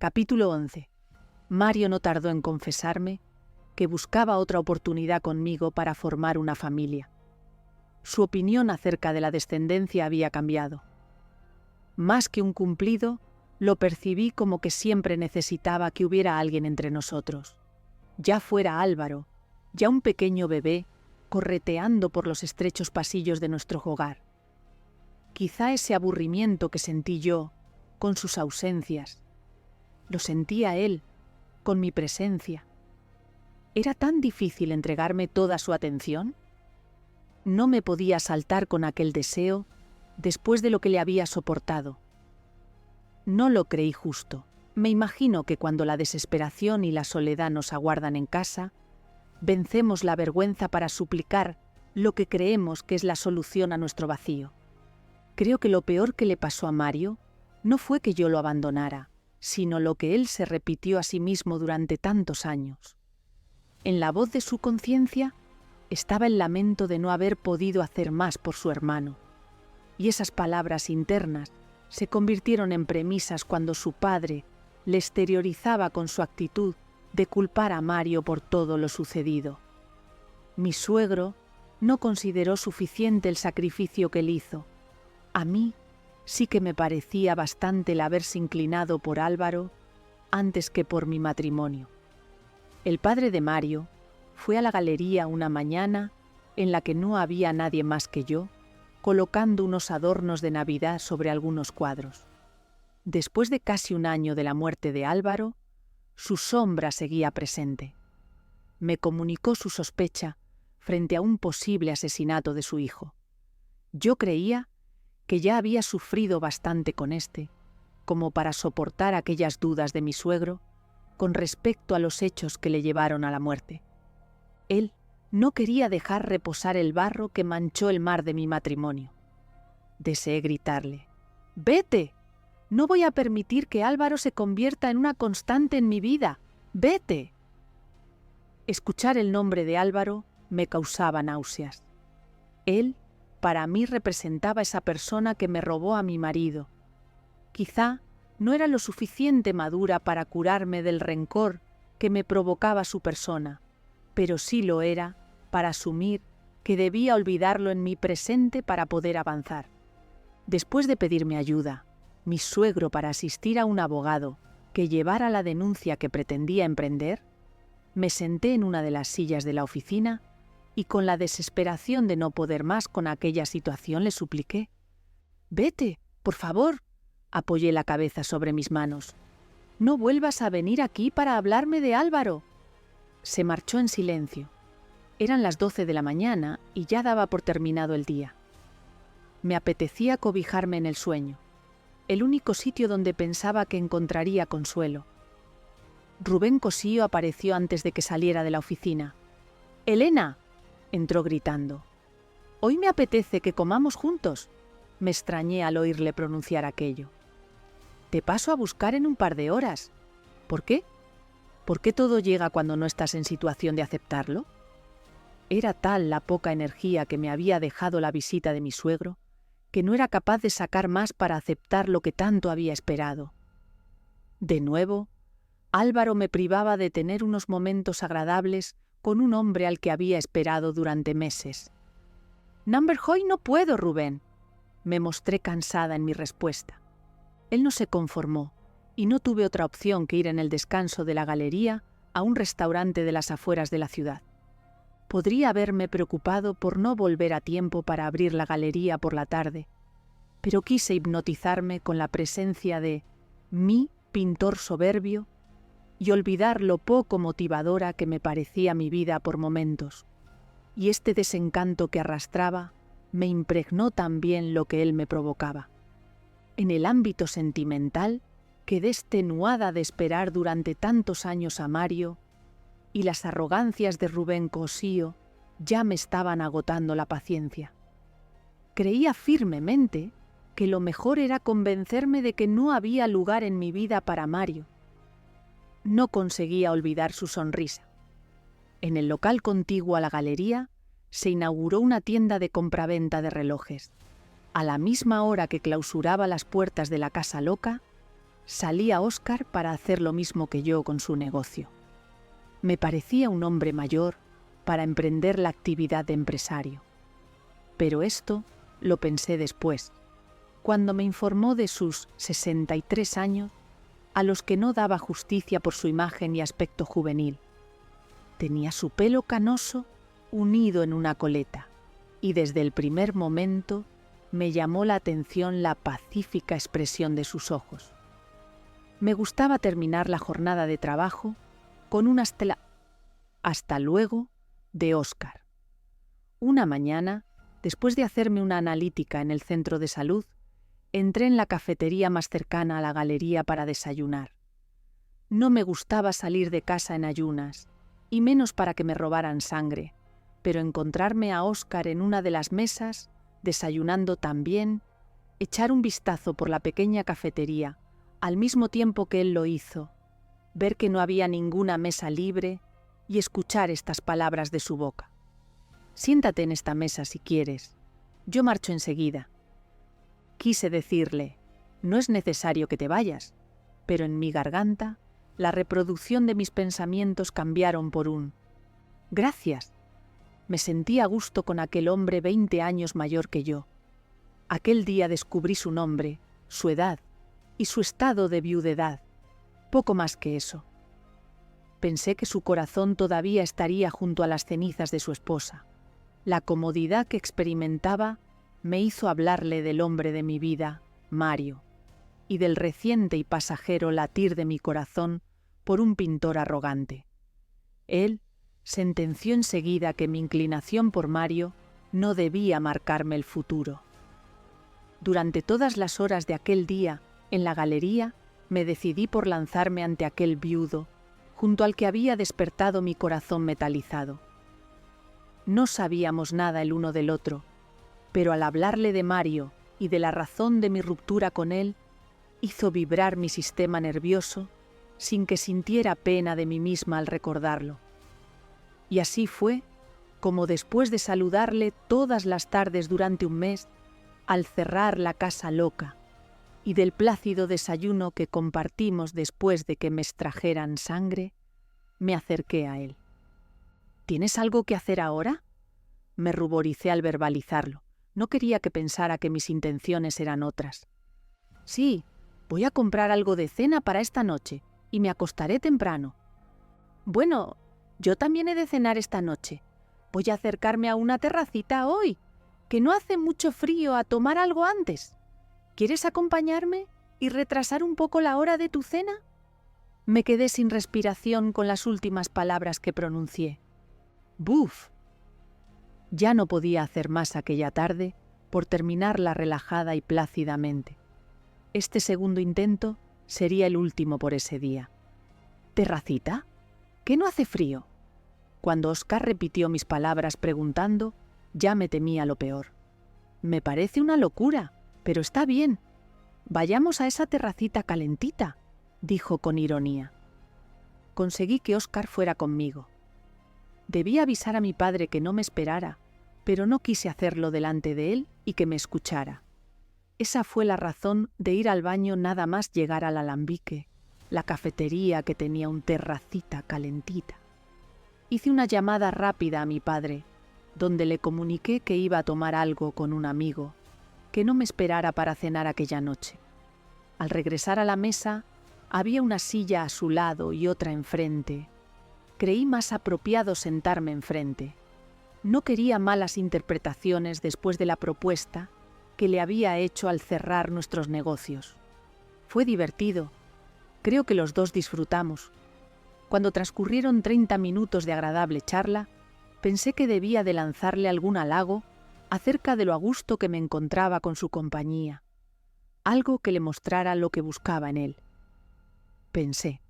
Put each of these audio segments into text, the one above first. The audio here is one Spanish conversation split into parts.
Capítulo 11. Mario no tardó en confesarme que buscaba otra oportunidad conmigo para formar una familia. Su opinión acerca de la descendencia había cambiado. Más que un cumplido, lo percibí como que siempre necesitaba que hubiera alguien entre nosotros. Ya fuera Álvaro, ya un pequeño bebé, correteando por los estrechos pasillos de nuestro hogar. Quizá ese aburrimiento que sentí yo, con sus ausencias, lo sentía él, con mi presencia. ¿Era tan difícil entregarme toda su atención? No me podía saltar con aquel deseo después de lo que le había soportado. No lo creí justo. Me imagino que cuando la desesperación y la soledad nos aguardan en casa, vencemos la vergüenza para suplicar lo que creemos que es la solución a nuestro vacío. Creo que lo peor que le pasó a Mario no fue que yo lo abandonara, sino lo que él se repitió a sí mismo durante tantos años. En la voz de su conciencia estaba el lamento de no haber podido hacer más por su hermano, y esas palabras internas se convirtieron en premisas cuando su padre le exteriorizaba con su actitud de culpar a Mario por todo lo sucedido. Mi suegro no consideró suficiente el sacrificio que él hizo. A mí sí que me parecía bastante el haberse inclinado por Álvaro antes que por mi matrimonio. El padre de Mario fue a la galería una mañana en la que no había nadie más que yo, colocando unos adornos de Navidad sobre algunos cuadros. Después de casi un año de la muerte de Álvaro, su sombra seguía presente. Me comunicó su sospecha frente a un posible asesinato de su hijo. Yo creía que ya había sufrido bastante con éste, como para soportar aquellas dudas de mi suegro con respecto a los hechos que le llevaron a la muerte. Él no quería dejar reposar el barro que manchó el mar de mi matrimonio. Deseé gritarle: «¡Vete! No voy a permitir que Álvaro se convierta en una constante en mi vida. ¡Vete!». Escuchar el nombre de Álvaro me causaba náuseas. Él, para mí, representaba esa persona que me robó a mi marido. Quizá no era lo suficiente madura para curarme del rencor que me provocaba su persona, pero sí lo era para asumir que debía olvidarlo en mi presente para poder avanzar. Después de pedirme ayuda, mi suegro para asistir a un abogado que llevara la denuncia que pretendía emprender, me senté en una de las sillas de la oficina y con la desesperación de no poder más con aquella situación le supliqué: «Vete, por favor». Apoyé la cabeza sobre mis manos. «No vuelvas a venir aquí para hablarme de Álvaro». Se marchó en silencio. Eran las 12 de la mañana y ya daba por terminado el día. Me apetecía cobijarme en el sueño, el único sitio donde pensaba que encontraría consuelo. Rubén Cosío apareció antes de que saliera de la oficina. «¡Elena!», entró gritando. «Hoy me apetece que comamos juntos». Me extrañé al oírle pronunciar aquello. «Te paso a buscar en un par de horas». «¿Por qué? ¿Por qué todo llega cuando no estás en situación de aceptarlo?». Era tal la poca energía que me había dejado la visita de mi suegro, que no era capaz de sacar más para aceptar lo que tanto había esperado. De nuevo, Álvaro me privaba de tener unos momentos agradables con un hombre al que había esperado durante meses. «Hoy no puedo, Rubén». Me mostré cansada en mi respuesta. Él no se conformó, y no tuve otra opción que ir en el descanso de la galería a un restaurante de las afueras de la ciudad. Podría haberme preocupado por no volver a tiempo para abrir la galería por la tarde, pero quise hipnotizarme con la presencia de mi pintor soberbio y olvidar lo poco motivadora que me parecía mi vida por momentos, y este desencanto que arrastraba me impregnó también lo que él me provocaba. En el ámbito sentimental, quedé extenuada de esperar durante tantos años a Mario, y las arrogancias de Rubén Cosío ya me estaban agotando la paciencia. Creía firmemente que lo mejor era convencerme de que no había lugar en mi vida para Mario. No conseguía olvidar su sonrisa. En el local contiguo a la galería se inauguró una tienda de compraventa de relojes. A la misma hora que clausuraba las puertas de la Casa Loca, Salía Óscar para hacer lo mismo que yo con su negocio. Me parecía un hombre mayor para emprender la actividad de empresario. Pero esto lo pensé después, cuando me informó de sus 63 años, a los que no daba justicia por su imagen y aspecto juvenil. Tenía su pelo canoso unido en una coleta, y desde el primer momento me llamó la atención la pacífica expresión de sus ojos. Me gustaba terminar la jornada de trabajo con un hasta luego de Óscar. Una mañana, después de hacerme una analítica en el centro de salud, entré en la cafetería más cercana a la galería para desayunar. No me gustaba salir de casa en ayunas, y menos para que me robaran sangre, pero encontrarme a Óscar en una de las mesas, desayunando también, echar un vistazo por la pequeña cafetería, al mismo tiempo que él lo hizo, ver que no había ninguna mesa libre y escuchar estas palabras de su boca. «Siéntate en esta mesa si quieres. Yo marcho enseguida». Quise decirle, no es necesario que te vayas, pero en mi garganta la reproducción de mis pensamientos cambiaron por un «gracias». Me sentí a gusto con aquel hombre 20 años mayor que yo. Aquel día descubrí su nombre, su edad y su estado de viudedad. Poco más que eso. Pensé que su corazón todavía estaría junto a las cenizas de su esposa. La comodidad que experimentaba me hizo hablarle del hombre de mi vida, Mario, y del reciente y pasajero latir de mi corazón por un pintor arrogante. Él sentenció enseguida que mi inclinación por Mario no debía marcarme el futuro. Durante todas las horas de aquel día, en la galería, me decidí por lanzarme ante aquel viudo, junto al que había despertado mi corazón metalizado. No sabíamos nada el uno del otro, pero al hablarle de Mario y de la razón de mi ruptura con él, hizo vibrar mi sistema nervioso sin que sintiera pena de mí misma al recordarlo. Y así fue como después de saludarle todas las tardes durante un mes, al cerrar la casa loca, y del plácido desayuno que compartimos después de que me extrajeran sangre, me acerqué a él. ¿Tienes algo que hacer ahora?, me ruboricé al verbalizarlo. No quería que pensara que mis intenciones eran otras. Sí, voy a comprar algo de cena para esta noche y me acostaré temprano. Bueno, yo también he de cenar esta noche. Voy a acercarme a una terracita hoy, que no hace mucho frío, a tomar algo antes. ¿Quieres acompañarme y retrasar un poco la hora de tu cena? Me quedé sin respiración con las últimas palabras que pronuncié. ¡Buf! Ya no podía hacer más aquella tarde por terminarla relajada y plácidamente. Este segundo intento sería el último por ese día. ¿Terracita? ¿Qué no hace frío? Cuando Óscar repitió mis palabras preguntando, ya me temía lo peor. Me parece una locura, pero está bien. Vayamos a esa terracita calentita, dijo con ironía. Conseguí que Óscar fuera conmigo. Debía avisar a mi padre que no me esperara, pero no quise hacerlo delante de él y que me escuchara. Esa fue la razón de ir al baño nada más llegar al alambique, la cafetería que tenía un terracita calentita. Hice una llamada rápida a mi padre, donde le comuniqué que iba a tomar algo con un amigo, que no me esperara para cenar aquella noche. Al regresar a la mesa, había una silla a su lado y otra enfrente. Creí más apropiado sentarme enfrente. No quería malas interpretaciones después de la propuesta que le había hecho al cerrar nuestros negocios. Fue divertido. Creo que los dos disfrutamos. Cuando transcurrieron 30 minutos de agradable charla, pensé que debía de lanzarle algún halago acerca de lo a gusto que me encontraba con su compañía, algo que le mostrara lo que buscaba en él. Pensé,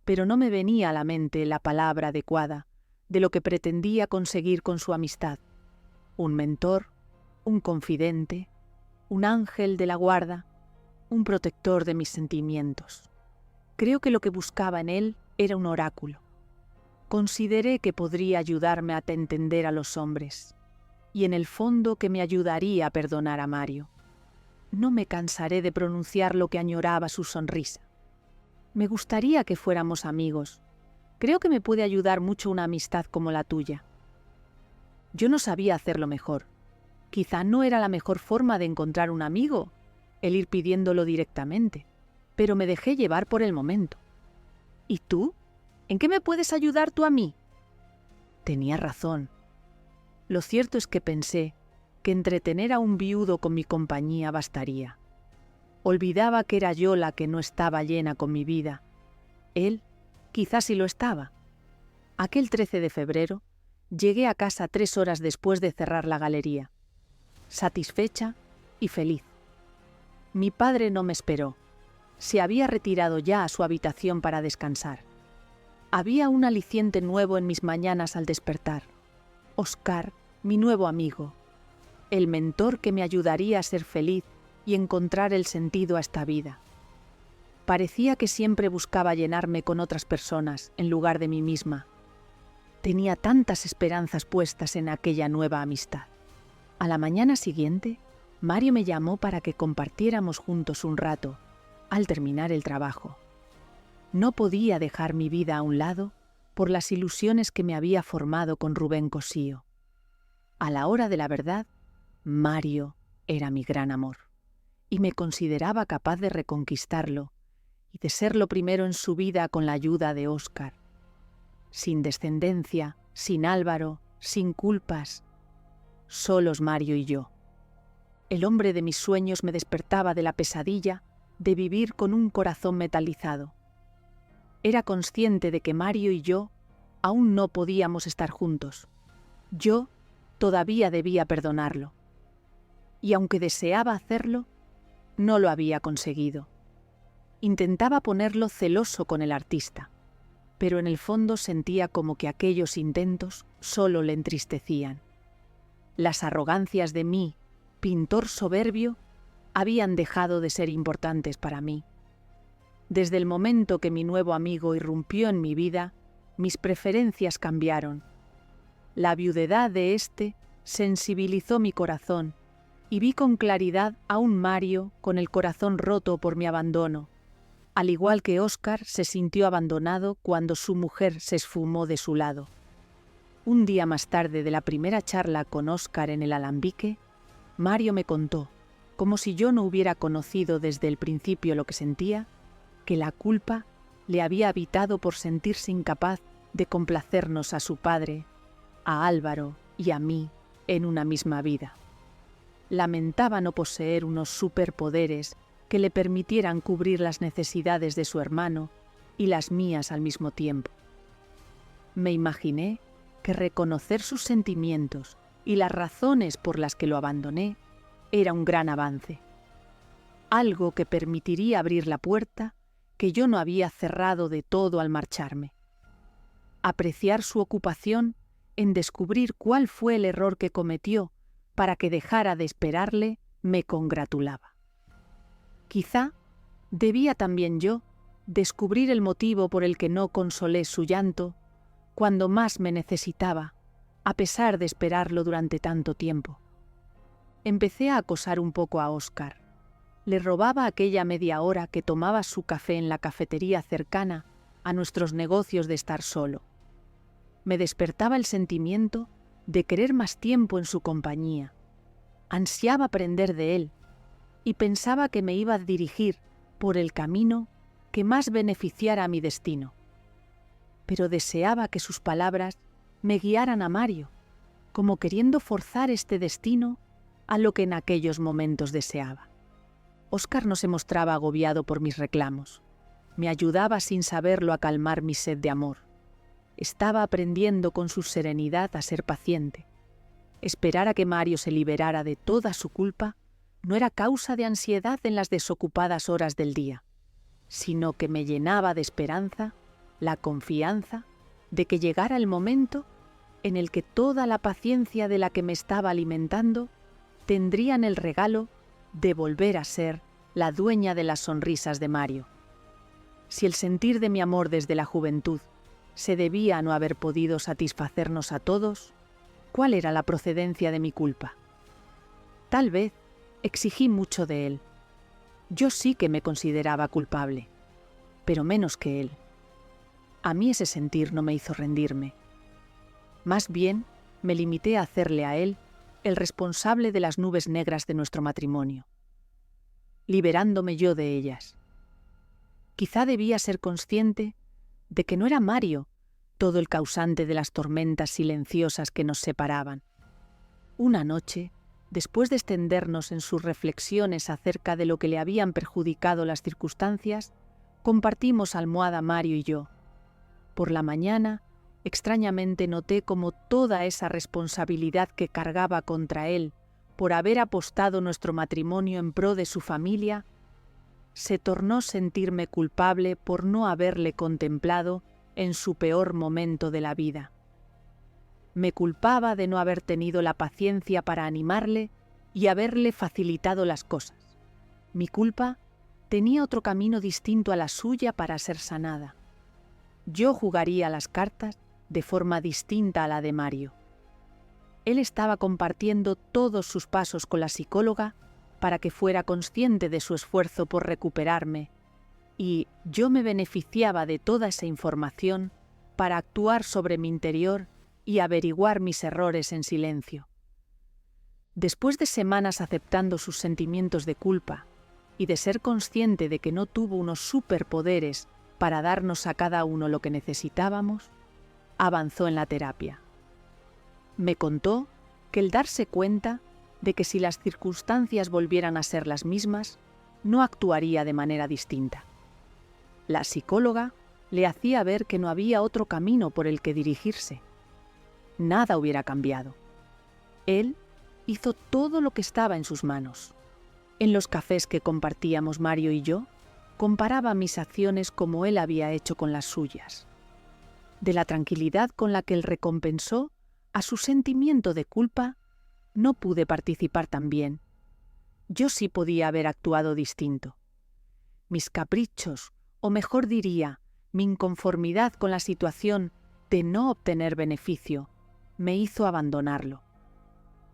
pero no me venía a la mente la palabra adecuada de lo que pretendía conseguir con su amistad. Un mentor, un confidente, un ángel de la guarda, un protector de mis sentimientos. Creo que lo que buscaba en él era un oráculo. Consideré que podría ayudarme a entender a los hombres, y en el fondo que me ayudaría a perdonar a Mario. No me cansaré de pronunciar lo que añoraba su sonrisa. Me gustaría que fuéramos amigos. Creo que me puede ayudar mucho una amistad como la tuya. Yo no sabía hacerlo mejor. Quizá no era la mejor forma de encontrar un amigo, el ir pidiéndolo directamente, pero me dejé llevar por el momento. ¿Y tú? ¿En qué me puedes ayudar tú a mí? Tenía razón. Lo cierto es que pensé que entretener a un viudo con mi compañía bastaría. Olvidaba que era yo la que no estaba llena con mi vida. Él, quizás sí lo estaba. Aquel 13 de febrero, llegué a casa 3 horas después de cerrar la galería, satisfecha y feliz. Mi padre no me esperó. Se había retirado ya a su habitación para descansar. Había un aliciente nuevo en mis mañanas al despertar. Óscar, mi nuevo amigo, el mentor que me ayudaría a ser feliz y encontrar el sentido a esta vida. Parecía que siempre buscaba llenarme con otras personas en lugar de mí misma. Tenía tantas esperanzas puestas en aquella nueva amistad. A la mañana siguiente, Mario me llamó para que compartiéramos juntos un rato, al terminar el trabajo. No podía dejar mi vida a un lado por las ilusiones que me había formado con Rubén Cosío. A la hora de la verdad, Mario era mi gran amor, y me consideraba capaz de reconquistarlo y de ser lo primero en su vida con la ayuda de Óscar. Sin descendencia, sin Álvaro, sin culpas, solos Mario y yo. El hombre de mis sueños me despertaba de la pesadilla de vivir con un corazón metalizado. Era consciente de que Mario y yo aún no podíamos estar juntos. Yo todavía debía perdonarlo. Y aunque deseaba hacerlo, no lo había conseguido. Intentaba ponerlo celoso con el artista, pero en el fondo sentía como que aquellos intentos solo le entristecían. Las arrogancias de mí, pintor soberbio, habían dejado de ser importantes para mí. Desde el momento que mi nuevo amigo irrumpió en mi vida, mis preferencias cambiaron. La viudedad de éste sensibilizó mi corazón y vi con claridad a un Mario con el corazón roto por mi abandono, al igual que Óscar se sintió abandonado cuando su mujer se esfumó de su lado. Un día más tarde de la primera charla con Óscar en el Alambique, Mario me contó, como si yo no hubiera conocido desde el principio lo que sentía, que la culpa le había habitado por sentirse incapaz de complacernos a su padre, a Álvaro y a mí en una misma vida. Lamentaba no poseer unos superpoderes que le permitieran cubrir las necesidades de su hermano y las mías al mismo tiempo. Me imaginé que reconocer sus sentimientos y las razones por las que lo abandoné era un gran avance, algo que permitiría abrir la puerta que yo no había cerrado de todo al marcharme. Apreciar su ocupación en descubrir cuál fue el error que cometió para que dejara de esperarle me congratulaba. Quizá debía también yo descubrir el motivo por el que no consolé su llanto cuando más me necesitaba, a pesar de esperarlo durante tanto tiempo. Empecé a acosar un poco a Óscar. Le robaba aquella media hora que tomaba su café en la cafetería cercana a nuestros negocios de estar solo. Me despertaba el sentimiento de querer más tiempo en su compañía. Ansiaba aprender de él y pensaba que me iba a dirigir por el camino que más beneficiara a mi destino. Pero deseaba que sus palabras me guiaran a Mario, como queriendo forzar este destino a lo que en aquellos momentos deseaba. Óscar no se mostraba agobiado por mis reclamos. Me ayudaba sin saberlo a calmar mi sed de amor. Estaba aprendiendo con su serenidad a ser paciente. Esperar a que Mario se liberara de toda su culpa no era causa de ansiedad en las desocupadas horas del día, sino que me llenaba de esperanza, la confianza de que llegara el momento en el que toda la paciencia de la que me estaba alimentando tendrían el regalo de volver a ser la dueña de las sonrisas de Mario. Si el sentir de mi amor desde la juventud se debía a no haber podido satisfacernos a todos, ¿cuál era la procedencia de mi culpa? Tal vez Exigí mucho de él. Yo sí que me consideraba culpable, pero menos que él. A mí ese sentir no me hizo rendirme. Más bien, me limité a hacerle a él el responsable de las nubes negras de nuestro matrimonio, liberándome yo de ellas. Quizá debía ser consciente de que no era Mario todo el causante de las tormentas silenciosas que nos separaban. Una noche, después de extendernos en sus reflexiones acerca de lo que le habían perjudicado las circunstancias, compartimos almohada Mario y yo. Por la mañana, extrañamente noté cómo toda esa responsabilidad que cargaba contra él por haber apostado nuestro matrimonio en pro de su familia, se tornó sentirme culpable por no haberle contemplado en su peor momento de la vida. Me culpaba de no haber tenido la paciencia para animarle y haberle facilitado las cosas. Mi culpa tenía otro camino distinto a la suya para ser sanada. Yo jugaría las cartas de forma distinta a la de Mario. Él estaba compartiendo todos sus pasos con la psicóloga para que fuera consciente de su esfuerzo por recuperarme, y yo me beneficiaba de toda esa información para actuar sobre mi interior y averiguar mis errores en silencio. Después de semanas aceptando sus sentimientos de culpa y de ser consciente de que no tuvo unos superpoderes para darnos a cada uno lo que necesitábamos, avanzó en la terapia. Me contó que el darse cuenta de que si las circunstancias volvieran a ser las mismas, no actuaría de manera distinta. La psicóloga le hacía ver que no había otro camino por el que dirigirse. Nada hubiera cambiado. Él hizo todo lo que estaba en sus manos. En los cafés que compartíamos Mario y yo, comparaba mis acciones como él había hecho con las suyas. De la tranquilidad con la que él recompensó a su sentimiento de culpa, no pude participar también. Yo sí podía haber actuado distinto. Mis caprichos, o mejor diría, mi inconformidad con la situación de no obtener beneficio, me hizo abandonarlo.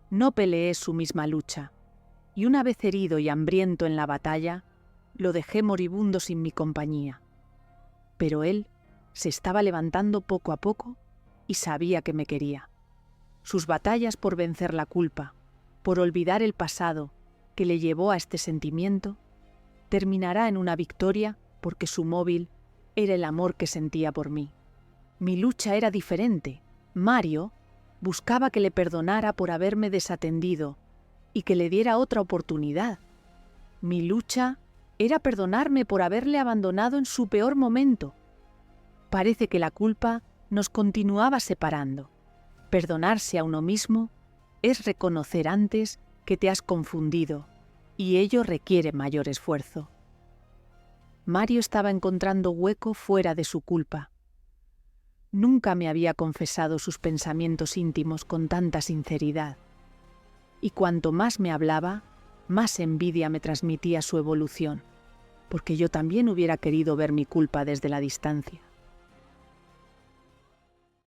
No peleé su misma lucha, y una vez herido y hambriento en la batalla, lo dejé moribundo sin mi compañía. Pero él se estaba levantando poco a poco y sabía que me quería. Sus batallas por vencer la culpa, por olvidar el pasado que le llevó a este sentimiento, terminará en una victoria porque su móvil era el amor que sentía por mí. Mi lucha era diferente. Mario buscaba que le perdonara por haberme desatendido y que le diera otra oportunidad. Mi lucha era perdonarme por haberle abandonado en su peor momento. Parece que la culpa nos continuaba separando. Perdonarse a uno mismo es reconocer antes que te has confundido, y ello requiere mayor esfuerzo. Mario estaba encontrando hueco fuera de su culpa. Nunca me había confesado sus pensamientos íntimos con tanta sinceridad, y cuanto más me hablaba, más envidia me transmitía su evolución, porque yo también hubiera querido ver mi culpa desde la distancia.